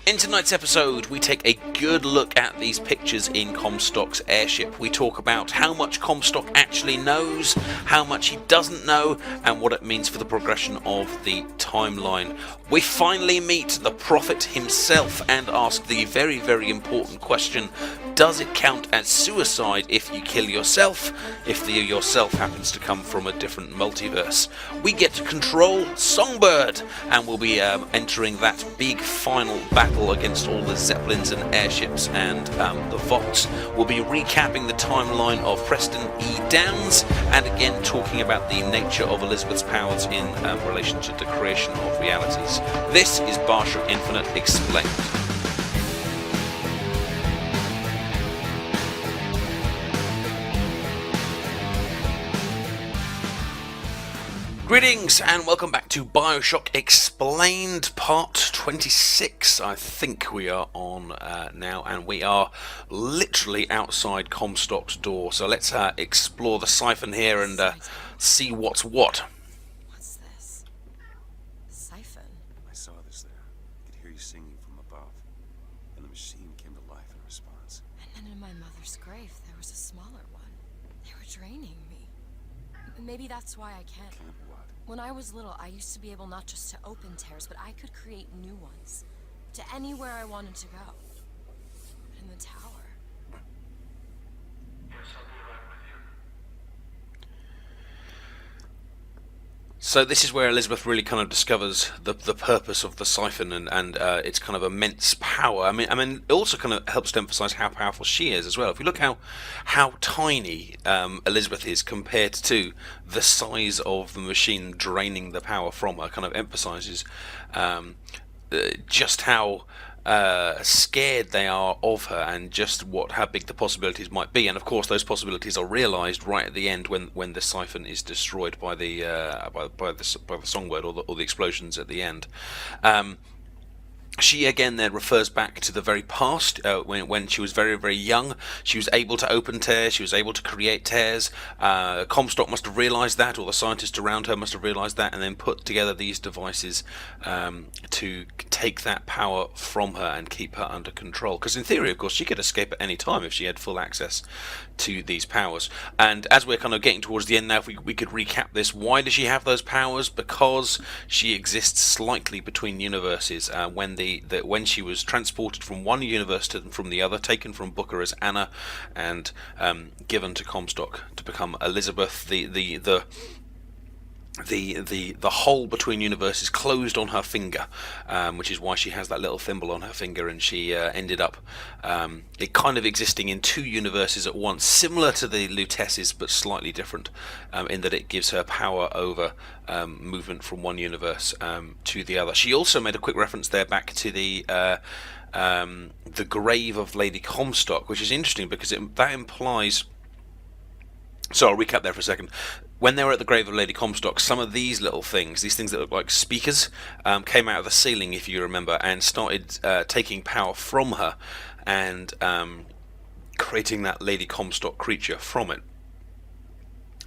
In tonight's episode, we take a good look at these pictures in Comstock's airship. We talk about how much Comstock actually knows, how much he doesn't know, and what it means for the progression of the timeline. We finally meet the Prophet himself and ask the very, very important question: does it count as suicide if you kill yourself, if the yourself happens to come from a different multiverse? We get to control Songbird, and we'll be entering that big final battle against all the Zeppelins and airships and the Vox. We'll be recapping the timeline of Preston E. Downs, and again talking about the nature of Elizabeth's powers in relation to the creation of realities. This is Bioshock Infinite Explained. Greetings and welcome back to Bioshock Explained Part 26, I think we are on now, and we are literally outside Comstock's door. So let's explore the siphon here and see what's what. What's this? Siphon? I saw this there. I could hear you singing from above, and the machine came to life in response. And then in my mother's grave, there was a smaller one. They were draining me. Maybe that's why I can't. Can't what? When I was little, I used to be able not just to open tears, but I could create new ones. To anywhere I wanted to go. In the tower. So this is where Elizabeth really kind of discovers the purpose of the siphon and its kind of immense power. I mean, it also kind of helps to emphasise how powerful she is as well. If you look how tiny Elizabeth is compared to the size of the machine draining the power from her, kind of emphasises just how scared they are of her, and just how big the possibilities might be. And of course those possibilities are realised right at the end when the siphon is destroyed by the songbird or the explosions at the end. She again then refers back to the very past, when she was very, very young. She was able to open tears, she was able to create tears. Comstock must have realised that, or the scientists around her must have realised that, and then put together these devices to take that power from her and keep her under control. Because in theory, of course, she could escape at any time if she had full access to these powers. And as we're kind of getting towards the end now, if we could recap this, why does she have those powers? Because she exists slightly between universes. When she was transported from one universe from the other, taken from Booker as Anna, and given to Comstock to become Elizabeth, the hole between universes closed on her finger, which is why she has that little thimble on her finger, and she ended up it kind of existing in two universes at once, similar to the Lutesses but slightly different, in that it gives her power over movement from one universe to the other. She also made a quick reference there back to the grave of Lady Comstock, which is interesting because that implies. So I'll recap there for a second. When they were at the grave of Lady Comstock, some of these things that look like speakers, came out of the ceiling, if you remember, and started taking power from her and creating that Lady Comstock creature from it.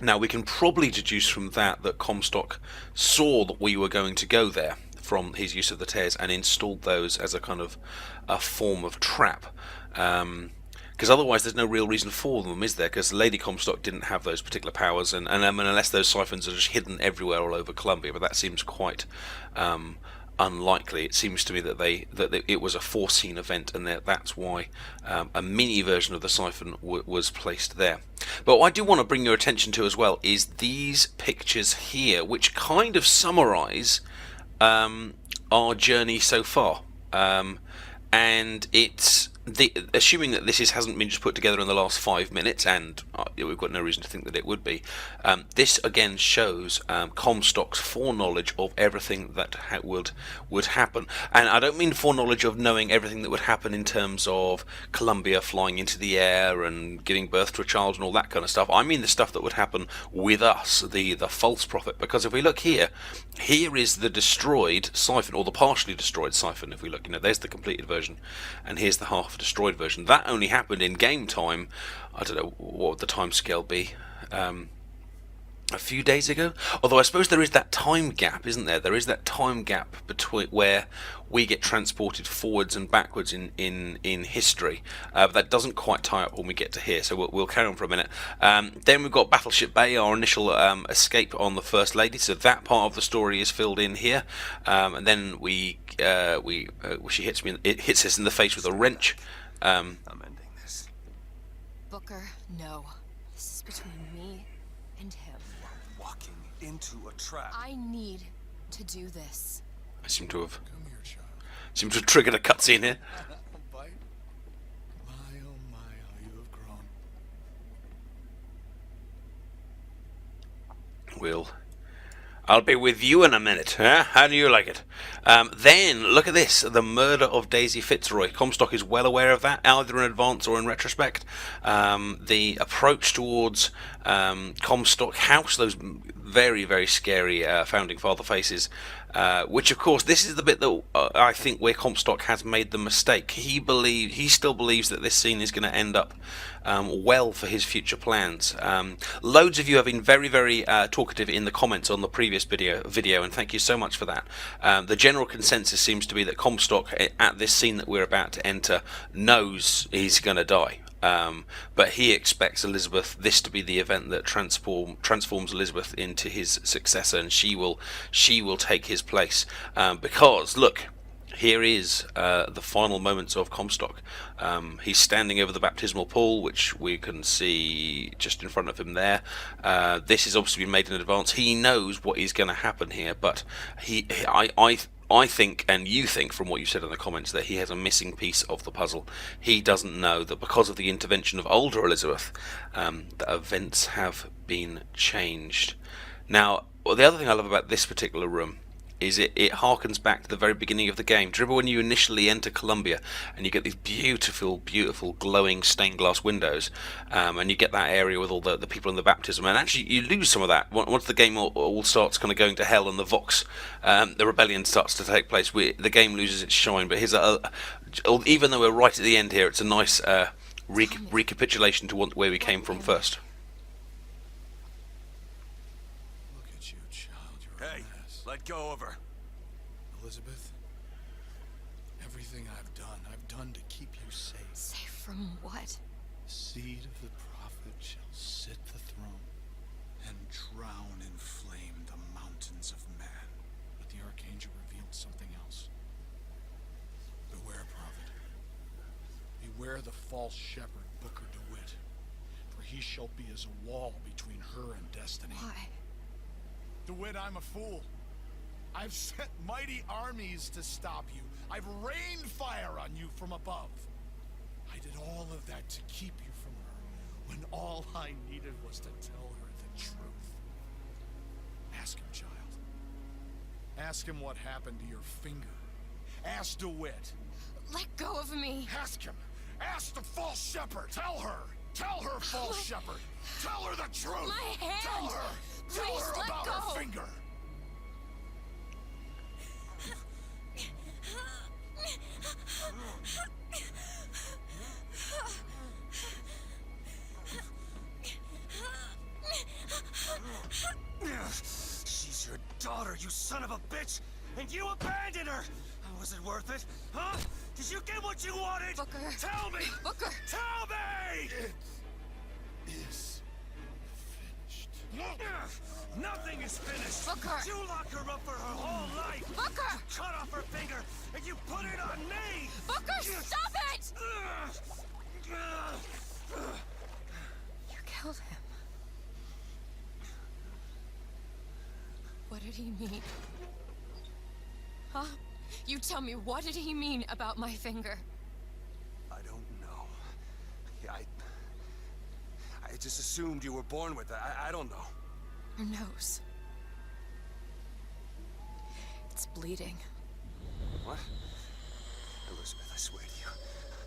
Now we can probably deduce from that Comstock saw that we were going to go there from his use of the tears, and installed those as a kind of a form of trap. Because otherwise there's no real reason for them, is there? Because Lady Comstock didn't have those particular powers, and unless those siphons are just hidden everywhere all over Columbia, but that seems quite unlikely. It seems to me that it was a foreseen event, and that's why a mini version of the siphon was placed there. But what I do want to bring your attention to as well is these pictures here, which kind of summarise our journey so far, and it's assuming that this hasn't been just put together in the last 5 minutes, and we've got no reason to think that it would be. This again shows Comstock's foreknowledge of everything that would happen, and I don't mean foreknowledge of knowing everything that would happen in terms of Columbia flying into the air and giving birth to a child and all that kind of stuff. I mean the stuff that would happen with us, the false prophet. Because if we look here is the destroyed siphon, or the partially destroyed siphon. If we look, there's the completed version, and here's the half destroyed version. That only happened in game time. I don't know what would the time scale be. a few days ago. Although I suppose there is that time gap, isn't there? There is that time gap between where we get transported forwards and backwards in history, but that doesn't quite tie up when we get to here. So we'll carry on for a minute. Then we've got Battleship Bay, our initial escape on the First Lady. So that part of the story is filled in here, and then she hits me. It hits us in the face with a wrench. I'm ending this. Booker, no. This is between me and him. Walking into a trap. I need to do this. I seem to have Come here, child. triggered a cutscene here. Bite. My, oh my, how you have grown. I'll be with you in a minute. Huh? How do you like it? Then, look at this. The murder of Daisy Fitzroy. Comstock is well aware of that, either in advance or in retrospect. The approach towards Comstock House, those very, very scary founding father faces, which, of course, this is the bit that I think where Comstock has made the mistake. He still believes that this scene is going to end up well for his future plans. Loads of you have been very, very talkative in the comments on the previous video, and thank you so much for that. The general consensus seems to be that Comstock, at this scene that we're about to enter, knows he's going to die. But he expects this to be the event that transforms Elizabeth into his successor, and she will take his place. Because look, here is the final moments of Comstock. He's standing over the baptismal pool, which we can see just in front of him there. This has obviously been made in advance. He knows what is going to happen here, but I think, and you think from what you said in the comments, that he has a missing piece of the puzzle. He doesn't know that because of the intervention of older Elizabeth, the events have been changed. Now, the other thing I love about this particular room is it harkens back to the very beginning of the game. Do you remember when you initially enter Columbia and you get these beautiful, beautiful glowing stained glass windows, and you get that area with all the people in the baptism, and actually you lose some of that once the game all starts kind of going to hell and the Vox, the rebellion starts to take place. The game loses its shine. But here's even though we're right at the end here, it's a nice recapitulation to where we came from first. Look at you, child. You're Hey, a mess. let go of her. Elizabeth, everything I've done to keep you safe. Safe from what? The seed of the prophet shall sit the throne and drown in flame the mountains of man. But the archangel revealed something else. Beware, prophet. Beware the false shepherd, Booker DeWitt. For he shall be as a wall between her and destiny. Why? DeWitt, I'm a fool. I've sent mighty armies to stop you. I've rained fire on you from above. I did all of that to keep you from her, when all I needed was to tell her the truth. Ask him, child. Ask him what happened to your finger. Ask DeWitt. Let go of me. Ask him. Ask the false shepherd. Tell her. Tell her, false shepherd. Tell her the truth. My hand. Tell her. Tell Please, her let about go. her finger. She's your daughter, you son of a bitch! And you abandoned her! Was it worth it? Huh? Did you get what you wanted? Booker. Tell me! Booker. Tell me! It is finished. Nothing is finished! Booker. You locked her up for her whole life! Booker! Cut off her finger, and you put it on me! Booker, stop it! You killed him. What did he mean? Huh? You tell me, what did he mean about my finger? I don't know. Yeah, I just assumed you were born with it. I don't know. Her nose. It's bleeding. What? Elizabeth, I swear to you,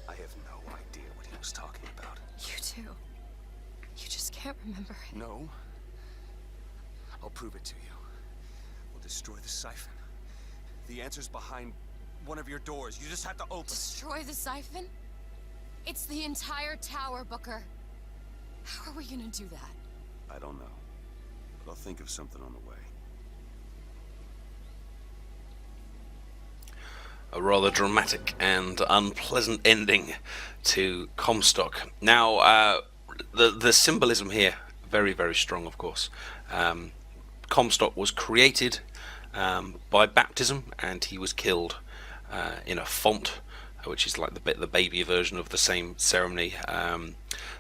I have no idea what he was talking about. You too. You just can't remember it. No. I'll prove it to you. We'll destroy the siphon. The answer's behind one of your doors. You just have to open it. Destroy the siphon? It's the entire tower, Booker. How are we gonna do that? I don't know. I'll think of something on the way. A rather dramatic and unpleasant ending to Comstock. Now, the symbolism here, very, very strong, of course. Comstock was created by baptism, and he was killed in a font, which is like the baby version of the same ceremony.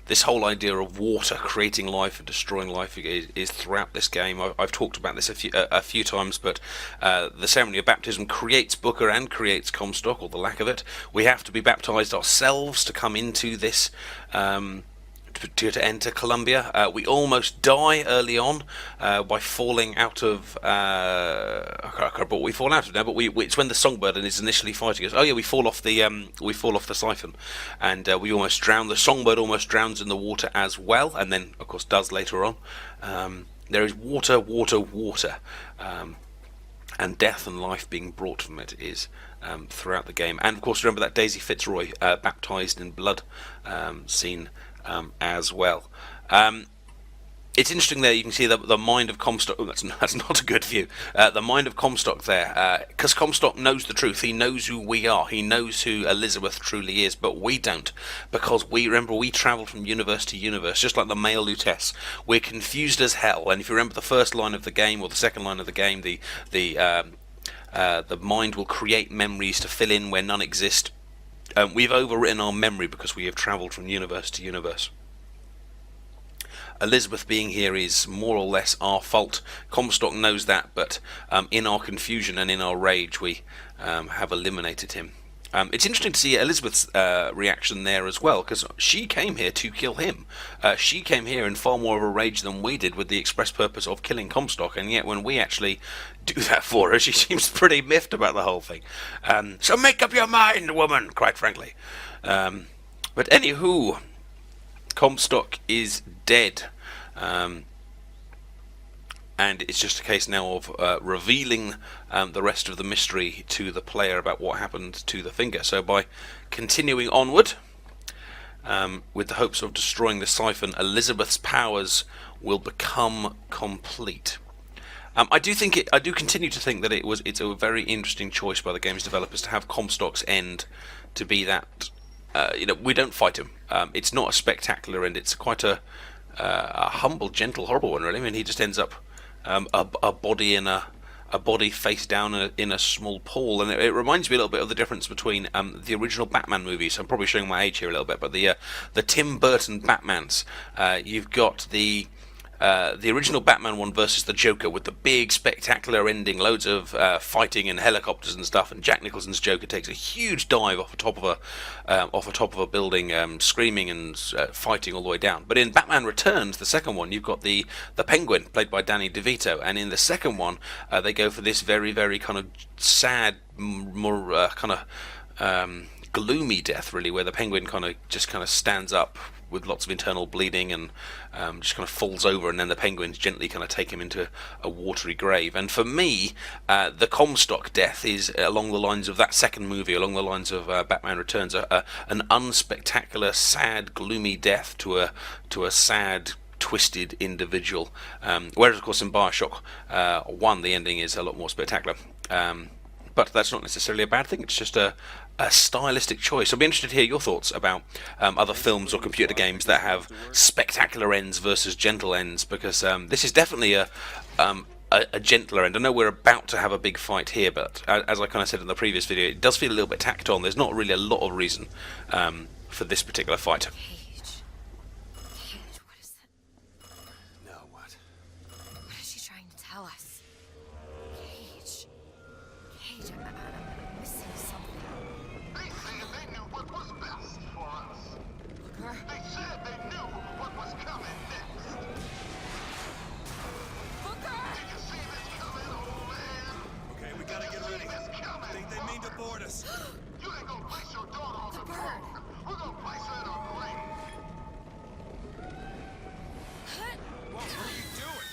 This whole idea of water creating life and destroying life is throughout this game. I've talked about this a few times, but the ceremony of baptism creates Booker and creates Comstock, or the lack of it. We have to be baptized ourselves to come into this. To enter Columbia. We almost die early on by falling out of. I can't remember what we fall out of now, but it's when the songbird is initially fighting us. Oh yeah, we fall off the siphon, and we almost drown. The songbird almost drowns in the water as well, and then of course does later on. There is water, and death and life being brought from it is throughout the game. And of course, remember that Daisy Fitzroy baptized in blood scene. As well. It's interesting there, you can see the mind of Comstock. Oh, that's not a good view. The mind of Comstock there, because Comstock knows the truth. He knows who we are. He knows who Elizabeth truly is, but we don't, because we travel from universe to universe, just like the male Lutece. We're confused as hell. And if you remember the first line of the game or the second line of the game, the mind will create memories to fill in where none exist. We've overwritten our memory because we have travelled from universe to universe. Elizabeth being here is more or less our fault. Comstock knows that, but in our confusion and in our rage, we have eliminated him. It's interesting to see Elizabeth's reaction there as well, because she came here to kill him. She came here in far more of a rage than we did, with the express purpose of killing Comstock, and yet when we actually do that for her, she seems pretty miffed about the whole thing. So make up your mind, woman, quite frankly. But anywho, Comstock is dead. And it's just a case now of revealing the rest of the mystery to the player about what happened to the finger. So by continuing onward, with the hopes of destroying the siphon, Elizabeth's powers will become complete. I do continue to think that it's a very interesting choice by the game's developers to have Comstock's end to be that. We don't fight him. It's not a spectacular end. It's quite a humble, gentle, horrible one, really. I mean, he just ends up a body face down in a small pool, and it reminds me a little bit of the difference between the original Batman movies. I'm probably showing my age here a little bit, but the Tim Burton Batmans. You've got the original Batman one versus the Joker, with the big spectacular ending, loads of fighting and helicopters and stuff, and Jack Nicholson's Joker takes a huge dive off the top of a building, screaming and fighting all the way down. But in Batman Returns, the second one, you've got the Penguin played by Danny DeVito, and in the second one they go for this very, very kind of sad, more gloomy death, really, where the Penguin kind of stands up with lots of internal bleeding and just kind of falls over, and then the Penguins gently kind of take him into a watery grave. And for me, the Comstock death is along the lines of that second movie, along the lines of Batman Returns, an unspectacular, sad, gloomy death to a sad, twisted individual. Whereas, of course, in Bioshock 1, the ending is a lot more spectacular. But that's not necessarily a bad thing. It's just a stylistic choice. I'll be interested to hear your thoughts about other films or computer games that have spectacular ends versus gentle ends, because this is definitely a gentler end. I know we're about to have a big fight here, but as I kind of said in the previous video, it does feel a little bit tacked on. There's not really a lot of reason for this particular fight. Cage, what is that? Now what? What is she trying to tell us? Cage, I'm missing something. They said they knew what was best for us. Booker? They said they knew what was coming next. Booker! Did you see this coming, old man? Okay, we gotta get ready. I think they mean to board us. You ain't gonna place your daughter on the bird. throne. We're gonna place her in a grave. What are you doing?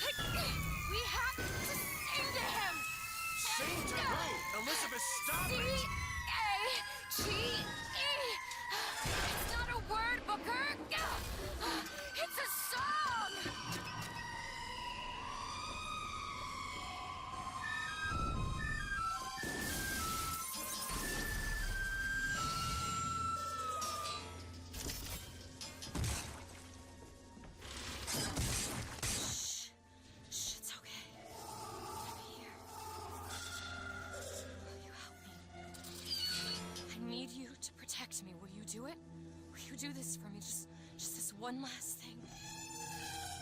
We have to sing to him! Sing to who? Elizabeth, stop it! C-A-G-E! It's not a word, Booker! It's a song! protect me. Will you do it? Will you do this for me? Just this one last thing.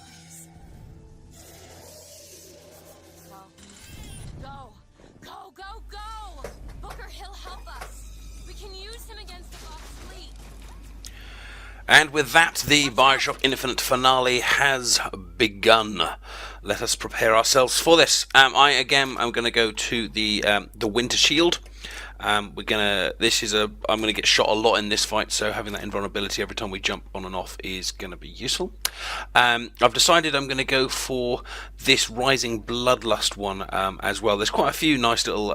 Please. Go. Go, go, go! Booker, he'll help us. We can use him against the Fox fleet. And with that, the Bioshock Infinite finale has begun. Let us prepare ourselves for this. I'm going to go to the Winter Shield. I'm going to get shot a lot in this fight, so having that invulnerability every time we jump on and off is going to be useful. I've decided I'm going to go for this Rising Bloodlust one as well. There's quite a few nice little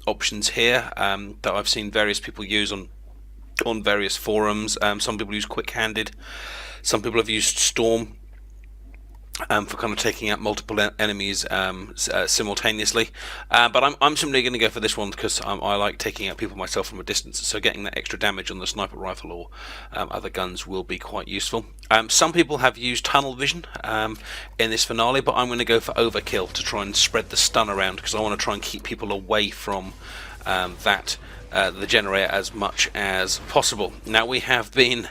options here that I've seen various people use on various forums. Some people use Quick-Handed, some people have used Storm for kind of taking out multiple enemies simultaneously, but I'm simply going to go for this one because I like taking out people myself from a distance, so getting that extra damage on the sniper rifle or other guns will be quite useful. Some people have used tunnel vision in this finale, but I'm going to go for overkill to try and spread the stun around because I want to try and keep people away from the generator as much as possible. Now we have been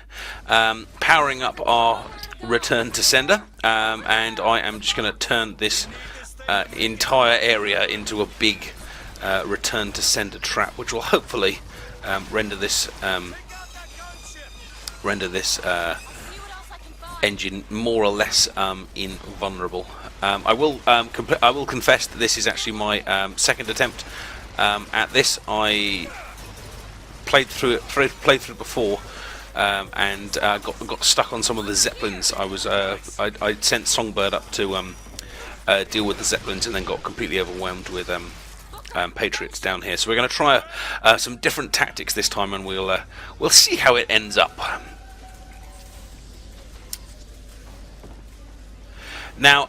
powering up our return to sender, and I am just going to turn this entire area into a big return to sender trap, which will hopefully render this engine more or less invulnerable. I will confess that this is actually my second attempt at this. I played through before and got stuck on some of the Zeppelins. I sent Songbird up to deal with the Zeppelins and then got completely overwhelmed with Patriots down here. So we're going to try some different tactics this time, and we'll see how it ends up. Now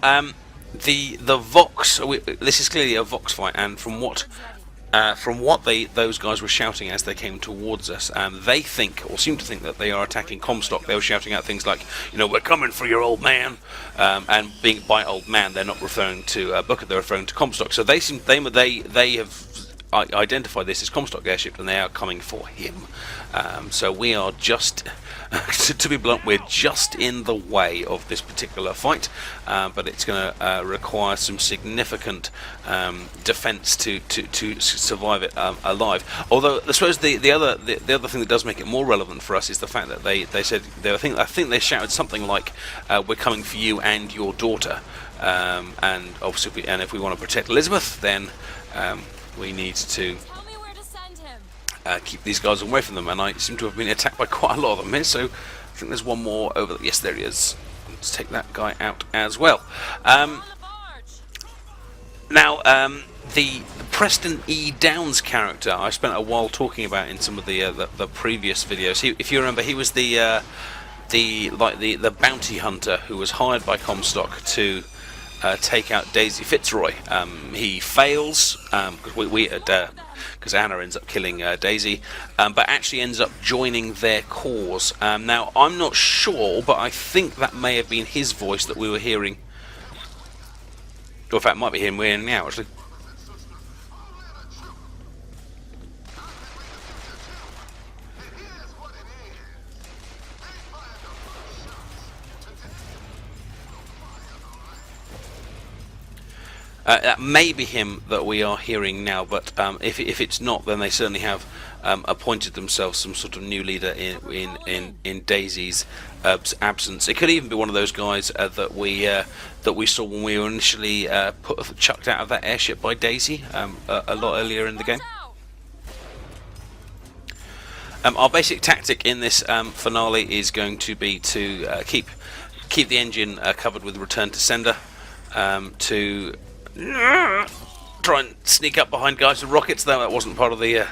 the Vox. This is clearly a Vox fight, and from what those guys were shouting as they came towards us, they think, or seem to think, that they are attacking Comstock. They were shouting out things like, we're coming for your old man, and being by old man, they're not referring to Booker, they're referring to Comstock. So they have identified this as Comstock airship, and they are coming for him. So we are just, to be blunt, we're just in the way of this particular fight, but it's going to require some significant defense to survive it alive. Although I suppose the other thing that does make it more relevant for us is the fact that they said, I think they shouted something like, "We're coming for you and your daughter," and obviously if we want to protect Elizabeth, then we need to keep these guys away from them, and I seem to have been attacked by quite a lot of them here, so I think there's one more over. Yes, there he is. Let's take that guy out as well. Now, the Preston E. Downs character I spent a while talking about in some of the previous videos. If you remember, he was the bounty hunter who was hired by Comstock to take out Daisy Fitzroy. He fails because Anna ends up killing Daisy, but actually ends up joining their cause. Now, I'm not sure, but I think that may have been his voice that we were hearing. Or in fact, it might be him we're hearing now, actually. That may be him that we are hearing now, but if it's not, then they certainly have appointed themselves some sort of new leader in Daisy's absence. It could even be one of those guys that we saw when we were initially chucked out of that airship by Daisy a lot earlier in the game. Our basic tactic in this finale is going to be to keep the engine covered with return to sender, to try and sneak up behind guys with rockets, though that wasn't part of the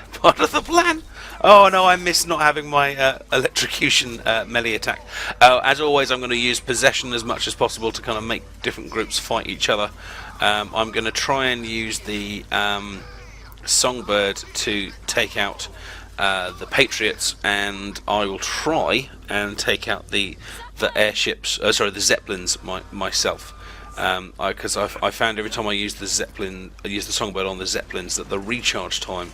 plan. Oh no, I miss not having my electrocution melee attack. As always, I'm going to use possession as much as possible to kind of make different groups fight each other. I'm going to try and use the Songbird to take out the Patriots, and I will try and take out the airships. The Zeppelins myself. Because I found every time I use the Songbird on the Zeppelins that the recharge time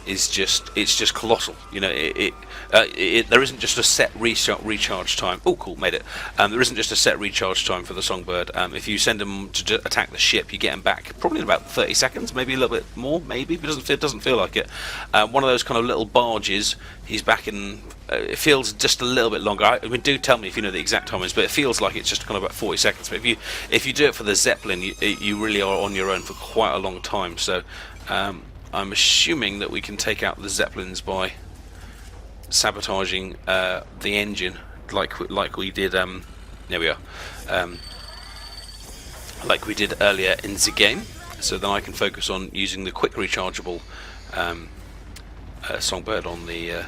is just colossal. You know, there isn't just a set recharge time. Oh, cool, made it. There isn't just a set recharge time for the Songbird. If you send them to attack the ship, you get them back probably in about 30 seconds, maybe a little bit more, maybe. But it doesn't feel like it. One of those kind of little barges, he's back in. It feels just a little bit longer. I mean, do tell me if you know the exact timings, but it feels like it's just kind of about 40 seconds. But if you do it for the Zeppelin, you really are on your own for quite a long time. So I'm assuming that we can take out the Zeppelins by sabotaging the engine, like we did. There we are. Like we did earlier in the game. So then I can focus on using the quick rechargeable Songbird on the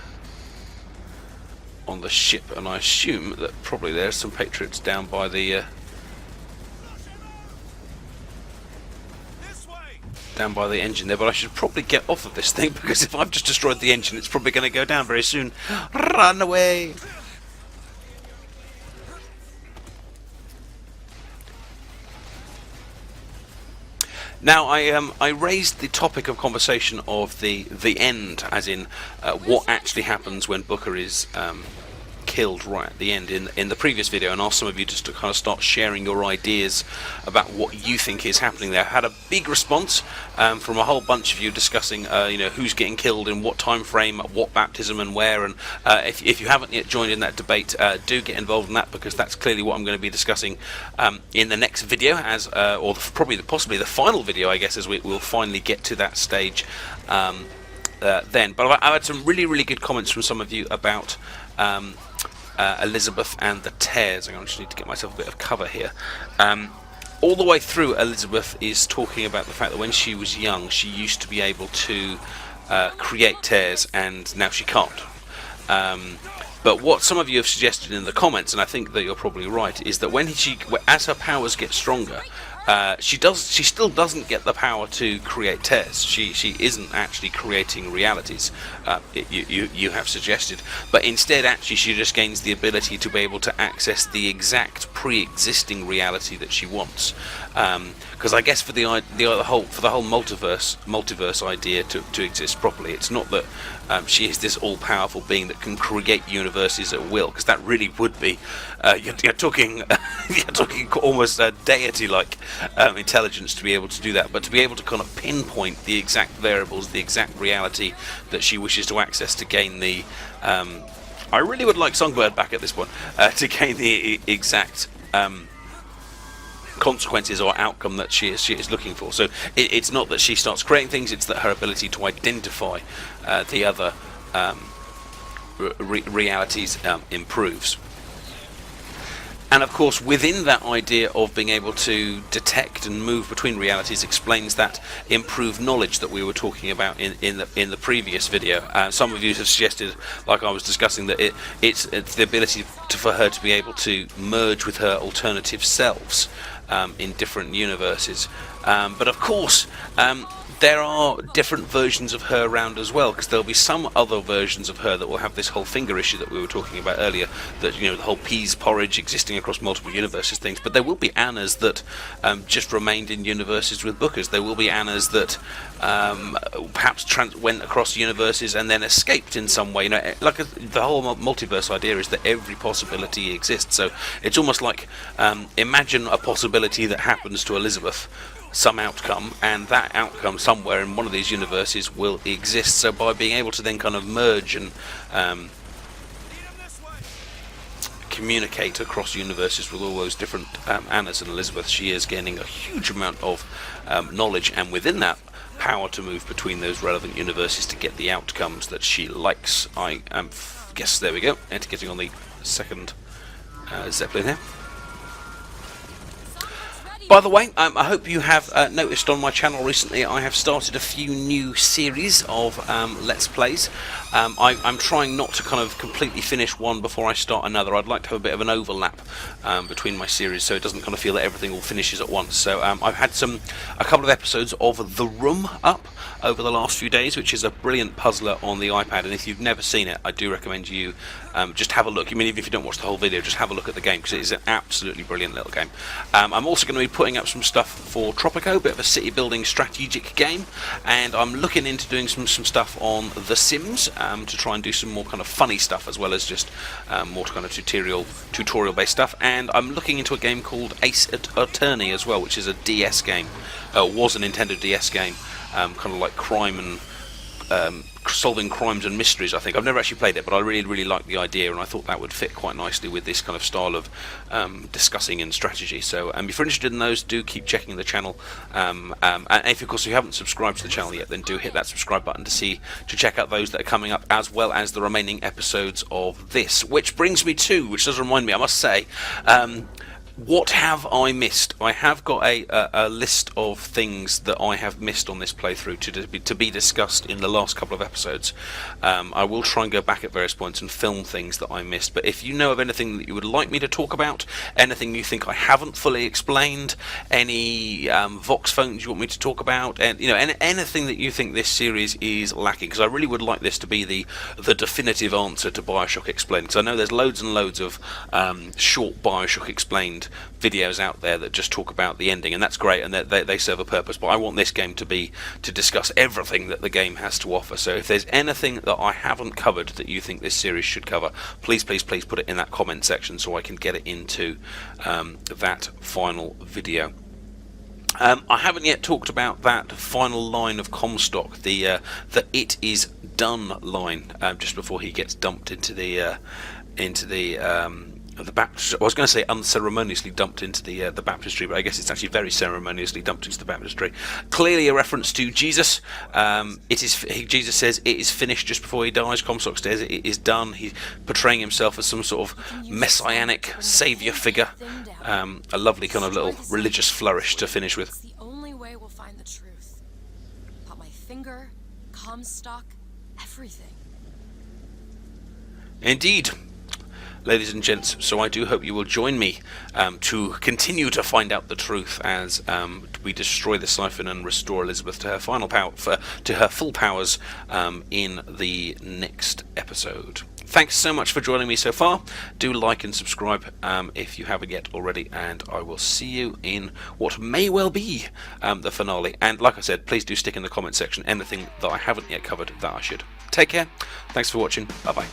ship, and I assume that probably there's some Patriots down by the engine there, but I should probably get off of this thing, because if I've just destroyed the engine, it's probably going to go down very soon. Run away! Now, I raised the topic of conversation of the end, as in what actually happens when Booker is killed right at the end in the previous video, and asked some of you just to kind of start sharing your ideas about what you think is happening there. I had a big response from a whole bunch of you discussing you know, who's getting killed in what time frame, at what baptism and where, and if you haven't yet joined in that debate, do get involved in that, because that's clearly what I'm going to be discussing in the next video, as or possibly the final video, I guess, as we'll finally get to that stage then. But I've had some really good comments from some of you about Elizabeth and the tears. I just need to get myself a bit of cover here. All the way through, Elizabeth is talking about the fact that when she was young, she used to be able to create tears, and now she can't. But what some of you have suggested in the comments, and I think that you're probably right, is that as her powers get stronger, she still doesn't get the power to create tears. She isn't actually creating realities, you have suggested, but instead actually she just gains the ability to be able to access the exact pre-existing reality that she wants. Because I guess for the whole multiverse idea to exist properly, it's not that she is this all-powerful being that can create universes at will, because that really would be you're talking almost deity-like intelligence to be able to do that. But to be able to kind of pinpoint the exact variables, the exact reality that she wishes to access to gain the I really would like Songbird back at this point, to gain the exact consequences or outcome that she is looking for. So it's not that she starts creating things, it's that her ability to identify the other realities improves. And of course, within that idea of being able to detect and move between realities explains that improved knowledge that we were talking about in the previous video. Some of you have suggested, like I was discussing, that it's the ability for her to be able to merge with her alternative selves in different universes. But of course, there are different versions of her around as well, because there'll be some other versions of her that will have this whole finger issue that we were talking about earlier, that, you know, the whole peas porridge existing across multiple universes things. But there will be Annas that just remained in universes with Bookers. There will be Annas that perhaps went across universes and then escaped in some way. You know, like the whole multiverse idea is that every possibility exists. So it's almost like imagine a possibility that happens to Elizabeth, some outcome, and that outcome somewhere in one of these universes will exist. So by being able to then kind of merge and communicate across universes with all those different Annas and Elizabeth, she is gaining a huge amount of knowledge, and within that, power to move between those relevant universes to get the outcomes that she likes. I guess there we go. And getting on the second Zeppelin here. By the way, I hope you have noticed on my channel recently I have started a few new series of Let's Plays. I'm trying not to kind of completely finish one before I start another. I'd like to have a bit of an overlap between my series, so it doesn't kind of feel that everything all finishes at once. So I've had a couple of episodes of The Room up over the last few days, which is a brilliant puzzler on the iPad, and if you've never seen it, I do recommend you just have a look. I mean, even if you don't watch the whole video, just have a look at the game, because it is an absolutely brilliant little game. I'm also going to be putting up some stuff for Tropico, a bit of a city building strategic game, and I'm looking into doing some stuff on The Sims to try and do some more kind of funny stuff as well as just more kind of tutorial based stuff. And I'm looking into a game called Ace Attorney as well, which is a DS game, was a Nintendo DS game, kind of like crime and solving crimes and mysteries. I think I've never actually played it, but I really like the idea, and I thought that would fit quite nicely with this kind of style of discussing and strategy. So if you're interested in those, do keep checking the channel, and if of course you haven't subscribed to the channel yet, then do hit that subscribe button to check out those that are coming up, as well as the remaining episodes of this. Which brings me to, which does remind me, I must say, what have I missed? I have got a list of things that I have missed on this playthrough to be discussed in the last couple of episodes. I will try and go back at various points and film things that I missed, but if you know of anything that you would like me to talk about, anything you think I haven't fully explained, any Vox phones you want me to talk about, and anything that you think this series is lacking, because I really would like this to be the definitive answer to Bioshock Explained, because I know there's loads and loads of short Bioshock Explained videos out there that just talk about the ending, and that's great, and they serve a purpose, but I want this game to discuss everything that the game has to offer. So if there's anything that I haven't covered that you think this series should cover, please put it in that comment section so I can get it into that final video. I haven't yet talked about that final line of Comstock, the "it is done" line, just before he gets dumped into the baptistry. I was going to say unceremoniously dumped into the baptistry, but I guess it's actually very ceremoniously dumped into the baptistry. Clearly a reference to Jesus. Jesus says it is finished just before he dies. Comstock says it is done. He's portraying himself as some sort of messianic saviour figure. A lovely kind of little religious flourish to finish with. It's the only way we'll find the truth. About my finger, Comstock, everything. Indeed. Ladies and gents, so I do hope you will join me to continue to find out the truth as we destroy the siphon and restore Elizabeth to her final power, to her full powers, in the next episode. Thanks so much for joining me so far. Do like and subscribe if you haven't yet already, and I will see you in what may well be the finale. And like I said, please do stick in the comment section anything that I haven't yet covered that I should. Take care. Thanks for watching. Bye bye.